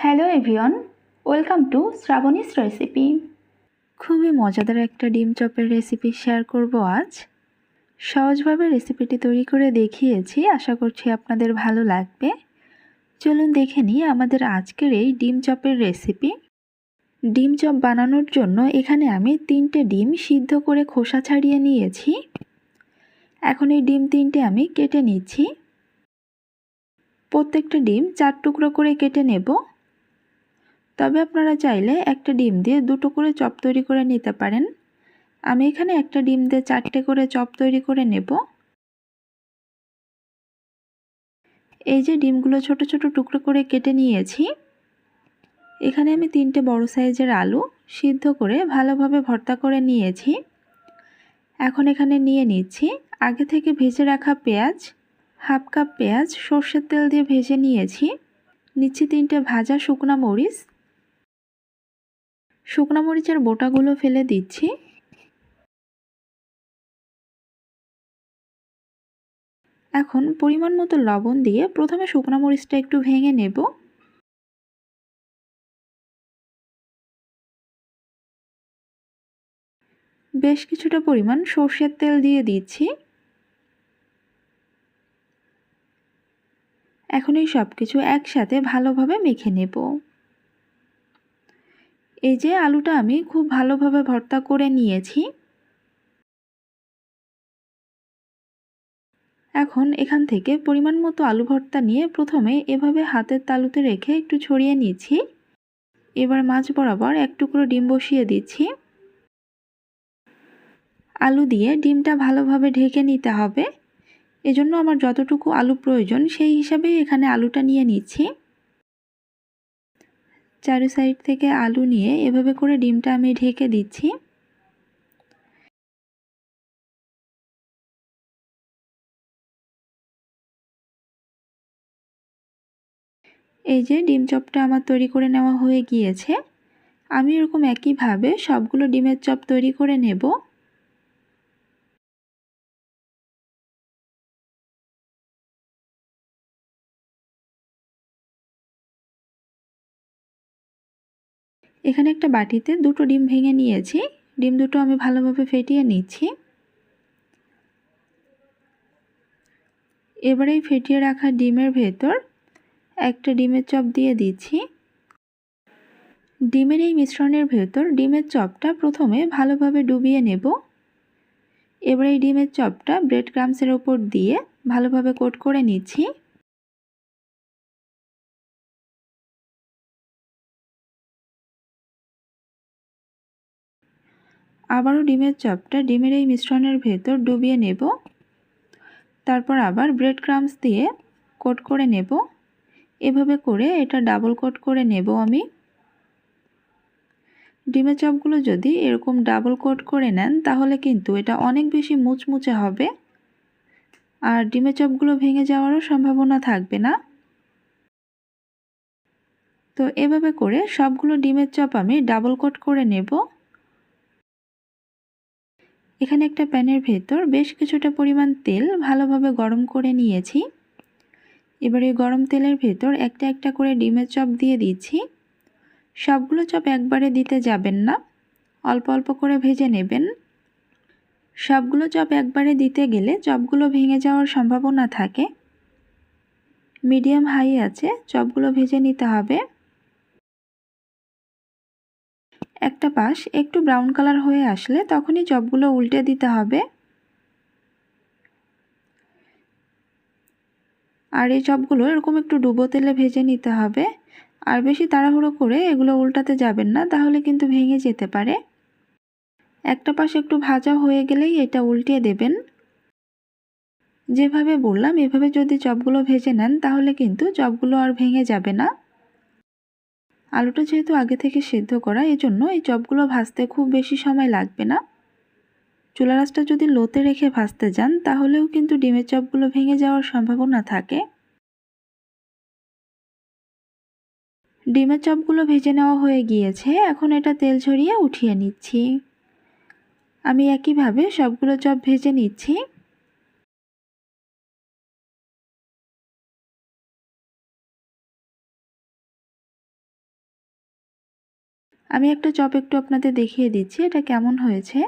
Hello everyone, welcome to Shrabani's recipe. খুবই মজাদার একটা ডিম চপের রেসিপি শেয়ার করব আজ। সহজভাবে রেসিপিটি তৈরি করে দেখিয়েছি, আশা করছি আপনাদের ভালো লাগবে। চলুন দেখে নিই আমাদের আজকের এই ডিম চপের রেসিপি। ডিম চপ বানানোর জন্য এখানে আমি 3টে ডিম সিদ্ধ করে খোসা ছাড়িয়ে নিয়েছি। এখন এই ডিম 3টে আমি কেটে নিচ্ছি। প্রত্যেকটা ডিম 4 টুকরো করে কেটে নেব। তবে আপনারা চাইলে একটা ডিম দিয়ে 2টো করে চপ তৈরি করে নিতে পারেন। আমি এখানে একটা ডিম দিয়ে 4টে করে চপ তৈরি করে নেব। এই যে ডিমগুলো ছোট ছোট টুকরো করে কেটে নিয়েছি। এখানে আমি 3টে বড় সাইজের আলু সিদ্ধ করে ভালোভাবে ভর্তা করে নিয়েছি। এখন এখানে নিয়ে নিচ্ছি আগে থেকে ভেজে রাখা পেঁয়াজ, হাফ কাপ পেঁয়াজ সর্ষের তেল দিয়ে ভেজে নিয়েছি। নিচ্ছি 3টে ভাজা শুকনো মরিচ। শুকনো মরিচের বোটাগুলো ফেলে দিচ্ছি। এখন পরিমাণ মতো লবণ দিয়ে প্রথমে শুকনো মরিচটা একটু ভেঙে নেব। বেশ কিছুটা পরিমাণ সর্ষের তেল দিয়ে দিচ্ছি। এখন এই সব কিছু একসাথে ভালোভাবে মেখে নেব। এই যে আলুটা আমি খুব ভালোভাবে ভর্তা করে নিয়েছি। এখন এখান থেকে পরিমাণ মতো আলু ভর্তা নিয়ে প্রথমে এভাবে হাতের তালুতে রেখে একটু ছড়িয়ে নিচ্ছি। এবার মাঝ বরাবর এক টুকরো ডিম বসিয়ে দিচ্ছি। আলু দিয়ে ডিমটা ভালোভাবে ঢেকে নিতে হবে। এজন্য আমার যতটুকু আলু প্রয়োজন সেই হিসাবেই এখানে আলুটা নিয়ে নিচ্ছি। চারি সাইড থেকে আলু নিয়ে এভাবে করে ডিমটা আমি ঢেকে দিচ্ছি। এই যে ডিম চপটা আমার তৈরি করে নেওয়া হয়ে গিয়েছে। আমি এরকম একইভাবে সবগুলো ডিমের চপ তৈরি করে নেব। এখানে একটা বাটিতে 2টো ডিম ভেঙে নিয়েছি। ডিম দুটো আমি ভালোভাবে ফেটিয়ে নিচ্ছি। এবারে এই ফেটিয়ে রাখা ডিমের ভেতর একটা ডিমের চপ দিয়ে দিচ্ছি। ডিমের এই মিশ্রণের ভেতর ডিমের চপটা প্রথমে ভালোভাবে ডুবিয়ে নেব। এবার এই ডিমের চপটা ব্রেড ক্রাম্বসের ওপর দিয়ে ভালোভাবে কোট করে নিচ্ছি। আবারও ডিমের চপটা ডিমের এই মিশ্রণের ভেতর ডুবিয়ে নেব। তারপর আবার ব্রেড ক্রাম্বস দিয়ে কোট করে নেব। এভাবে করে এটা ডাবল কোট করে নেব আমি। ডিমের চপগুলো যদি এরকম ডাবল কোট করে নেন তাহলে কিন্তু এটা অনেক বেশি মুচমুচে হবে, আর ডিমের চপগুলো ভেঙে যাওয়ারও সম্ভাবনা থাকবে না। তো এভাবে করে সবগুলো ডিমের চপ আমি ডাবল কোট করে নেব। এখানে একটা প্যানের ভেতর বেশ কিছুটা পরিমাণ তেল ভালোভাবে গরম করে নিয়েছি। এবার এই গরম তেলের ভেতর একটা একটা করে ডিমের চপ দিয়ে দিচ্ছি। সবগুলো চপ একবারে দিতে যাবেন না, অল্প অল্প করে ভেজে নেবেন। সবগুলো চপ একবারে দিতে গেলে চপগুলো ভেঙে যাওয়ার সম্ভাবনা থাকে। মিডিয়াম হাই আছে চপগুলো ভেজে নিতে হবে। একটা পাশ একটু ব্রাউন কালার হয়ে আসলে তখনই চপগুলো উল্টে দিতে হবে। আর এই চপগুলো এরকম একটু ডুবো তেলে ভেজে নিতে হবে। আর বেশি তাড়াহুড়ো করে এগুলো উল্টাতে যাবেন না, তাহলে কিন্তু ভেঙে যেতে পারে। একটা পাশ একটু ভাজা হয়ে গেলেই এটা উল্টিয়ে দেবেন। যেভাবে বললাম এভাবে যদি চপগুলো ভেজে নেন তাহলে কিন্তু চপগুলো আর ভেঙে যাবে না। আলুটা যেহেতু আগে থেকে সেদ্ধ করা, এজন্য এই চপগুলো ভাজতে খুব বেশি সময় লাগবে না। চুলা আঁচটা যদি লোতে রেখে ভাজতে যান তাহলেও কিন্তু ডিমের চপগুলো ভেঙে যাওয়ার সম্ভাবনা থাকে। ডিমের চপগুলো ভেজে নেওয়া হয়ে গিয়েছে, এখন এটা তেল ঝরিয়ে উঠিয়ে নিচ্ছি। আমি একইভাবে সবগুলো চপ ভেজে নিচ্ছি। আমি একটা চপ একটু আপনাদের দেখিয়ে দিচ্ছি এটা কেমন হয়েছে।